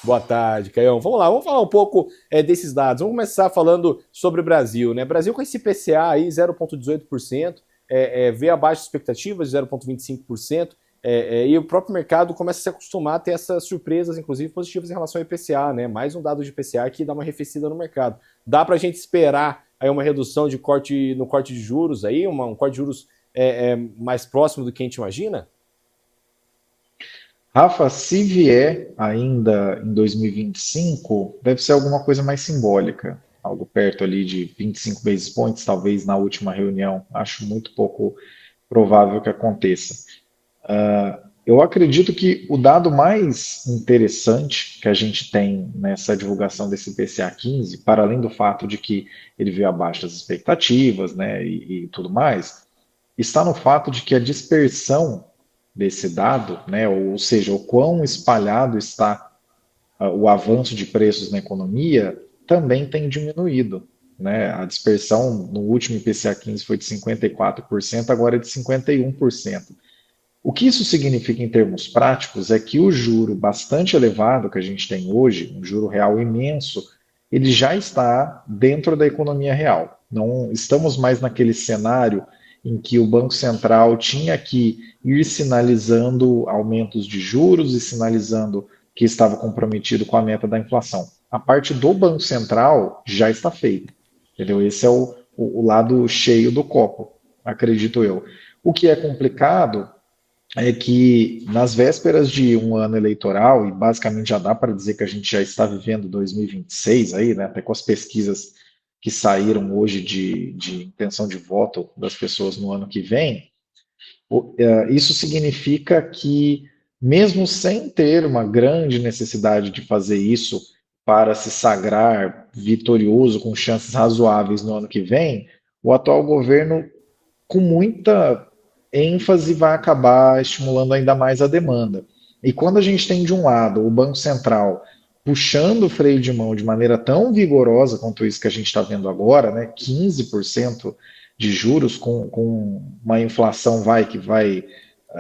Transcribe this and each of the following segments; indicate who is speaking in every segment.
Speaker 1: Boa tarde, Caião. Vamos lá, vamos falar um pouco desses dados. Vamos começar falando sobre o Brasil, né? Brasil com esse IPCA aí 0,18%, veio abaixo das expectativas de 0,25%, e o próprio mercado começa a se acostumar a ter essas surpresas, inclusive positivas em relação ao IPCA, né? Mais um dado de IPCA que dá uma arrefecida no mercado. Dá para a gente esperar aí uma redução de corte no corte de juros aí, um corte de juros mais próximo do que a gente imagina?
Speaker 2: Rafa, se vier ainda em 2025, deve ser alguma coisa mais simbólica, algo perto ali de 25 basis points, talvez na última reunião. Acho muito pouco provável que aconteça. Eu acredito que o dado mais interessante que a gente tem nessa divulgação desse PCA 15, para além do fato de que ele veio abaixo das expectativas, né, e tudo mais, está no fato de que a dispersão desse dado, né, ou seja, o quão espalhado está o avanço de preços na economia, também tem diminuído. Né? A dispersão no último IPCA 15 foi de 54%, agora é de 51%. O que isso significa em termos práticos é que o juro bastante elevado que a gente tem hoje, um juro real imenso, ele já está dentro da economia real. Não estamos mais naquele cenário em que o Banco Central tinha que ir sinalizando aumentos de juros e sinalizando que estava comprometido com a meta da inflação. A parte do Banco Central já está feita. Entendeu? Esse é o lado cheio do copo, acredito eu. O que é complicado é que nas vésperas de um ano eleitoral, e basicamente já dá para dizer que a gente já está vivendo 2026 aí, né, até com as pesquisas que saíram hoje de intenção de voto das pessoas no ano que vem, isso significa que, mesmo sem ter uma grande necessidade de fazer isso para se sagrar vitorioso com chances razoáveis no ano que vem, o atual governo com muita ênfase vai acabar estimulando ainda mais a demanda. E quando a gente tem de um lado o Banco Central puxando o freio de mão de maneira tão vigorosa quanto isso que a gente está vendo agora, né, 15% de juros com uma inflação que vai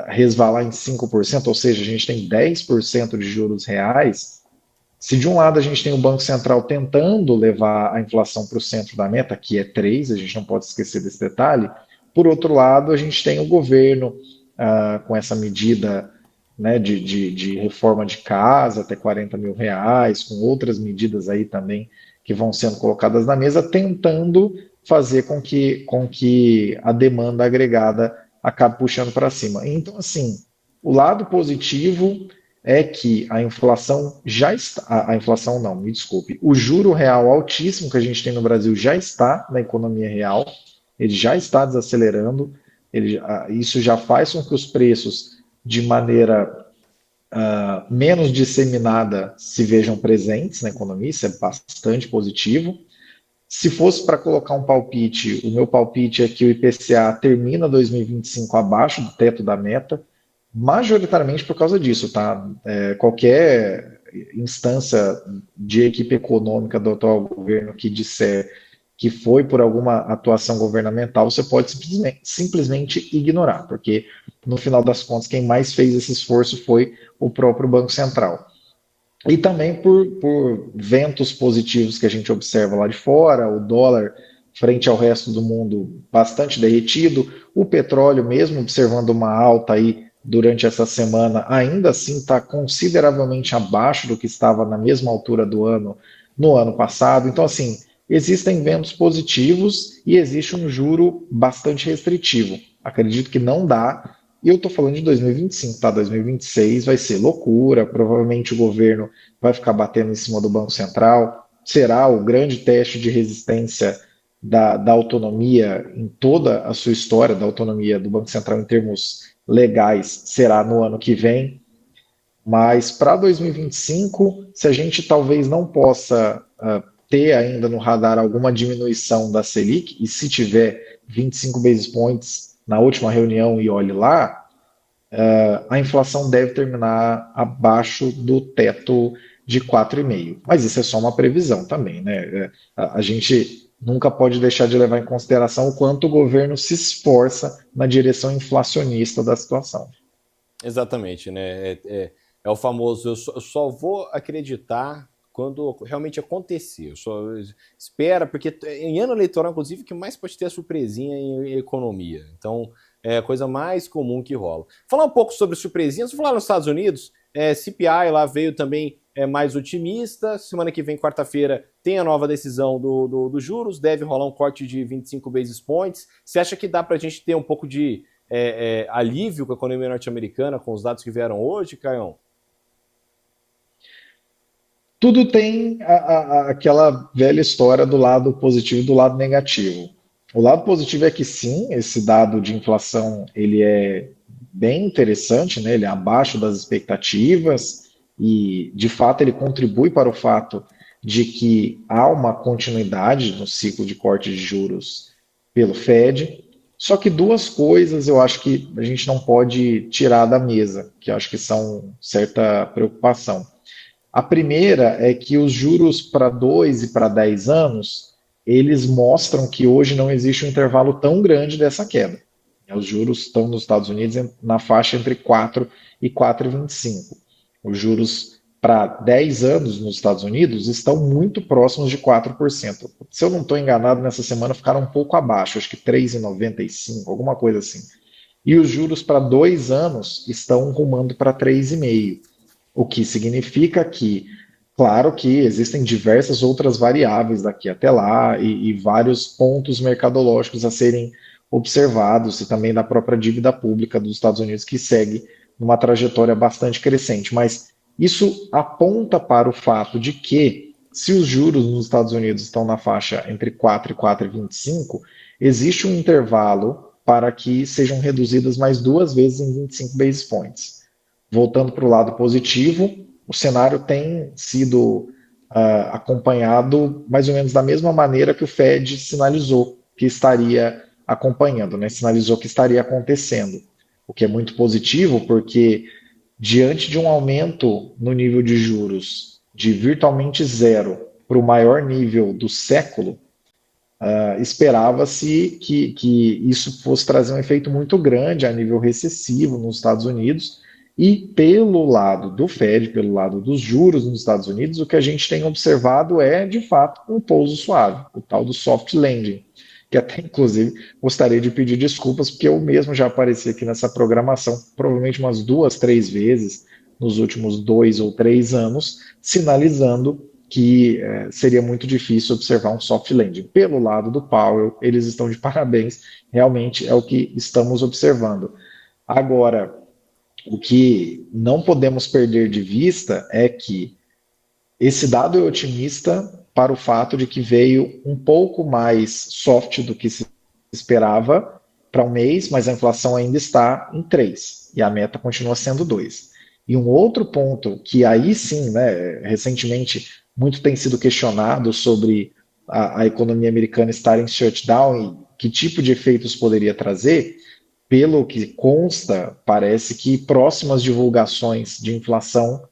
Speaker 2: resvalar em 5%, ou seja, a gente tem 10% de juros reais. Se de um lado a gente tem o Banco Central tentando levar a inflação para o centro da meta, que é 3, a gente não pode esquecer desse detalhe, por outro lado, a gente tem o governo com essa medida, né, de reforma de casa até 40 mil reais, com outras medidas aí também que vão sendo colocadas na mesa, tentando fazer com que a demanda agregada acabe puxando para cima. Então, assim, o lado positivo é que a inflação já está, a inflação não, me desculpe, o juro real altíssimo que a gente tem no Brasil já está na economia real, ele já está desacelerando, isso já faz com que os preços, de maneira menos disseminada, se vejam presentes na economia, isso é bastante positivo. Se fosse para colocar um palpite, o meu palpite é que o IPCA termina 2025 abaixo do teto da meta, majoritariamente por causa disso, tá? Qualquer instância de equipe econômica do atual governo que disser que foi por alguma atuação governamental, você pode simplesmente ignorar, porque no final das contas quem mais fez esse esforço foi o próprio Banco Central. E também por ventos positivos que a gente observa lá de fora, o dólar frente ao resto do mundo bastante derretido, o petróleo mesmo observando uma alta aí durante essa semana, ainda assim está consideravelmente abaixo do que estava na mesma altura do ano no ano passado. Então, assim, existem ventos positivos e existe um juro bastante restritivo. Acredito que não dá, e eu estou falando de 2025, tá? 2026 vai ser loucura, provavelmente o governo vai ficar batendo em cima do Banco Central, será o grande teste de resistência da autonomia em toda a sua história, da autonomia do Banco Central em termos legais, será no ano que vem. Mas para 2025, se a gente talvez não possa ter ainda no radar alguma diminuição da Selic, e se tiver 25 basis points na última reunião e olhe lá, a inflação deve terminar abaixo do teto de 4,5. Mas isso é só uma previsão também, né? A gente nunca pode deixar de levar em consideração o quanto o governo se esforça na direção inflacionista da situação.
Speaker 1: Exatamente, né? É o famoso, eu só vou acreditar quando realmente acontecer. Eu só espera, porque em ano eleitoral, inclusive, que mais pode ter a surpresinha em economia. Então, é a coisa mais comum que rola. Falar um pouco sobre surpresinhas, vou falar nos Estados Unidos, CPI lá veio também mais otimista. Semana que vem, quarta-feira, tem a nova decisão do juros, deve rolar um corte de 25 basis points. Você acha que dá para a gente ter um pouco de alívio com a economia norte-americana com os dados que vieram hoje, Caião?
Speaker 2: Tudo tem aquela velha história do lado positivo e do lado negativo. O lado positivo é que sim, esse dado de inflação ele é bem interessante, né? Ele é abaixo das expectativas e, de fato, ele contribui para o fato de que há uma continuidade no ciclo de corte de juros pelo Fed. Só que duas coisas eu acho que a gente não pode tirar da mesa, que eu acho que são certa preocupação. A primeira é que os juros para 2 e para 10 anos, eles mostram que hoje não existe um intervalo tão grande dessa queda. Os juros estão nos Estados Unidos na faixa entre 4 e 4,25. Os juros para 10 anos nos Estados Unidos estão muito próximos de 4%. Se eu não estou enganado, nessa semana ficaram um pouco abaixo, acho que 3,95, alguma coisa assim. E os juros para 2 anos estão rumando para 3,5%. O que significa que, claro que existem diversas outras variáveis daqui até lá e vários pontos mercadológicos a serem observados, e também da própria dívida pública dos Estados Unidos, que segue numa trajetória bastante crescente. Mas isso aponta para o fato de que, se os juros nos Estados Unidos estão na faixa entre 4 e 4,25, existe um intervalo para que sejam reduzidas mais 2 vezes em 25 basis points. Voltando para o lado positivo, o cenário tem sido acompanhado mais ou menos da mesma maneira que o Fed sinalizou que estaria acompanhando, né? Sinalizou que estaria acontecendo, o que é muito positivo, porque diante de um aumento no nível de juros de virtualmente zero para o maior nível do século, esperava-se que isso fosse trazer um efeito muito grande a nível recessivo nos Estados Unidos. E pelo lado do Fed, pelo lado dos juros nos Estados Unidos, o que a gente tem observado é, de fato, um pouso suave, o tal do soft landing, que até, inclusive, gostaria de pedir desculpas, porque eu mesmo já apareci aqui nessa programação, provavelmente umas 2, 3 vezes, nos últimos 2 ou 3 anos, sinalizando que seria muito difícil observar um soft landing. Pelo lado do Powell, eles estão de parabéns, realmente é o que estamos observando. Agora, o que não podemos perder de vista é que esse dado é otimista para o fato de que veio um pouco mais soft do que se esperava para um mês, mas a inflação ainda está em 3 e a meta continua sendo 2. E um outro ponto que aí sim, né, recentemente muito tem sido questionado sobre a economia americana estar em shutdown e que tipo de efeitos poderia trazer. Pelo que consta, parece que próximas divulgações de inflação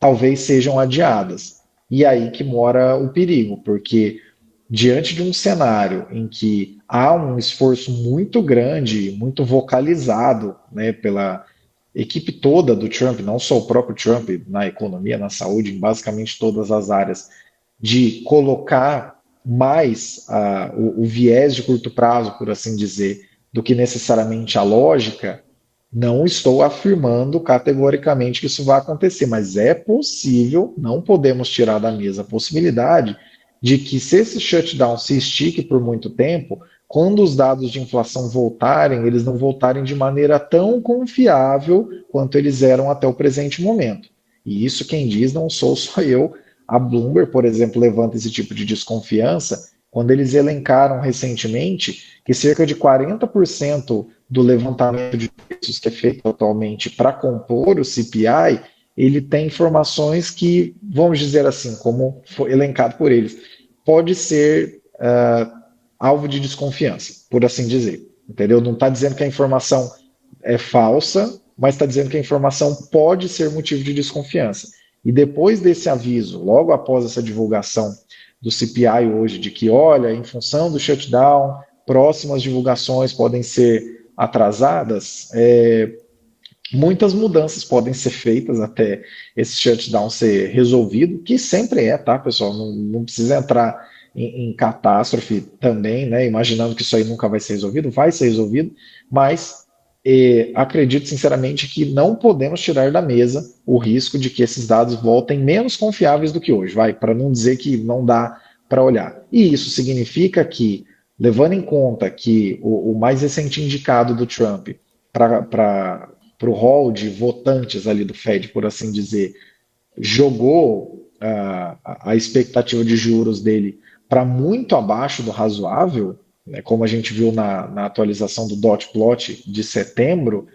Speaker 2: talvez sejam adiadas. E aí que mora o perigo, porque diante de um cenário em que há um esforço muito grande, muito vocalizado, né, pela equipe toda do Trump, não só o próprio Trump, na economia, na saúde, em basicamente todas as áreas, de colocar mais o viés de curto prazo, por assim dizer, do que necessariamente a lógica, não estou afirmando categoricamente que isso vai acontecer, mas é possível, não podemos tirar da mesa a possibilidade de que, se esse shutdown se estique por muito tempo, quando os dados de inflação voltarem, eles não voltarem de maneira tão confiável quanto eles eram até o presente momento. E isso quem diz não sou só eu. A Bloomberg, por exemplo, levanta esse tipo de desconfiança quando eles elencaram recentemente que cerca de 40% do levantamento de preços que é feito atualmente para compor o CPI, ele tem informações que, vamos dizer assim, como foi elencado por eles, pode ser alvo de desconfiança, por assim dizer. Entendeu? Não está dizendo que a informação é falsa, mas está dizendo que a informação pode ser motivo de desconfiança. E depois desse aviso, logo após essa divulgação do CPI hoje, de que, olha, em função do shutdown, próximas divulgações podem ser atrasadas, Muitas mudanças podem ser feitas até esse shutdown ser resolvido, que sempre é, tá, pessoal? Não precisa entrar em catástrofe também, né? Imaginando que isso aí nunca vai ser resolvido, mas acredito sinceramente que não podemos tirar da mesa o risco de que esses dados voltem menos confiáveis do que hoje, vai, para não dizer que não dá para olhar. E isso significa que, levando em conta que o mais recente indicado do Trump para o hall de votantes ali do Fed, por assim dizer, jogou a expectativa de juros dele para muito abaixo do razoável, né, como a gente viu na atualização do dot plot de setembro,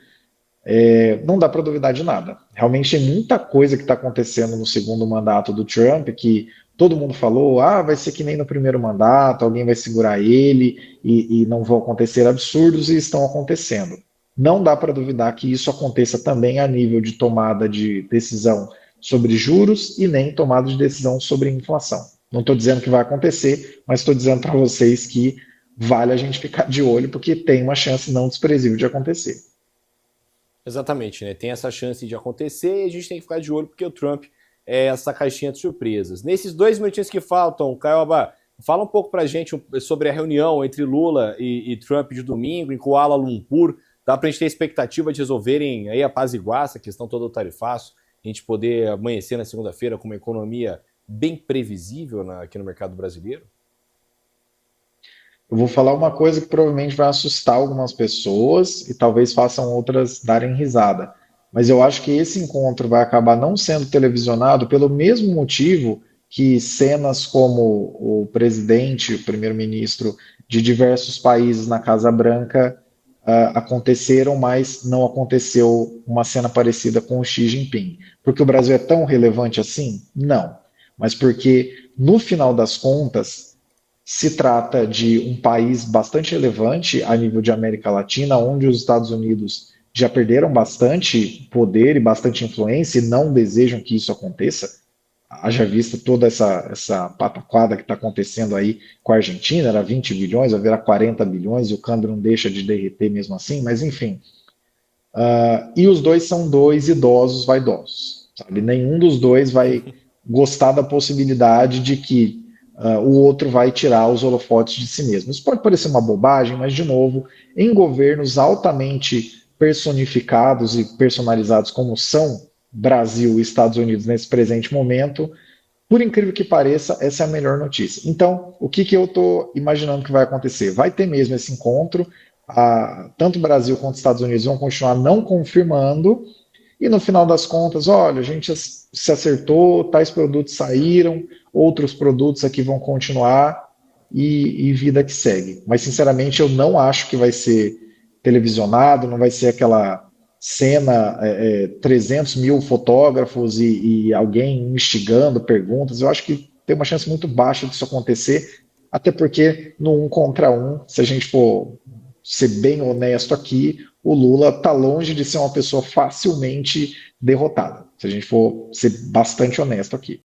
Speaker 2: não dá para duvidar de nada. Realmente tem muita coisa que está acontecendo no segundo mandato do Trump que todo mundo falou, vai ser que nem no primeiro mandato, alguém vai segurar ele e não vão acontecer absurdos e estão acontecendo. Não dá para duvidar que isso aconteça também a nível de tomada de decisão sobre juros e nem tomada de decisão sobre inflação. Não estou dizendo que vai acontecer, mas estou dizendo para vocês que vale a gente ficar de olho porque tem uma chance não desprezível de acontecer.
Speaker 1: Exatamente, né? Tem essa chance de acontecer e a gente tem que ficar de olho porque o Trump é essa caixinha de surpresas. Nesses 2 minutinhos que faltam, Caioba, fala um pouco pra gente sobre a reunião entre Lula e Trump de domingo em Kuala Lumpur. Dá pra gente ter expectativa de resolverem aí apaziguar essa questão toda do tarifaço, a gente poder amanhecer na segunda-feira com uma economia bem previsível aqui no mercado brasileiro?
Speaker 2: Eu vou falar uma coisa que provavelmente vai assustar algumas pessoas e talvez façam outras darem risada. Mas eu acho que esse encontro vai acabar não sendo televisionado pelo mesmo motivo que cenas como o presidente, o primeiro-ministro de diversos países na Casa Branca aconteceram, mas não aconteceu uma cena parecida com o Xi Jinping. Porque o Brasil é tão relevante assim? Não. Mas porque, no final das contas, se trata de um país bastante relevante a nível de América Latina, onde os Estados Unidos já perderam bastante poder e bastante influência e não desejam que isso aconteça. Haja vista toda essa pataquada que está acontecendo aí com a Argentina, era 20 bilhões, vai virar 40 bilhões e o câmbio não deixa de derreter mesmo assim, mas enfim. E os dois são dois idosos vaidosos, sabe? Nenhum dos dois vai gostar da possibilidade de que o outro vai tirar os holofotes de si mesmo. Isso pode parecer uma bobagem, mas, de novo, em governos altamente personificados e personalizados como são Brasil e Estados Unidos nesse presente momento, por incrível que pareça, essa é a melhor notícia. Então, o que eu estou imaginando que vai acontecer? Vai ter mesmo esse encontro, tanto Brasil quanto Estados Unidos vão continuar não confirmando, e no final das contas, olha, a gente se acertou, tais produtos saíram, outros produtos aqui vão continuar e vida que segue. Mas, sinceramente, eu não acho que vai ser televisionado, não vai ser aquela cena, 300 mil fotógrafos e alguém instigando perguntas. Eu acho que tem uma chance muito baixa disso acontecer, até porque no 1 contra 1, se a gente for ser bem honesto aqui, o Lula está longe de ser uma pessoa facilmente derrotada, se a gente for ser bastante honesto aqui.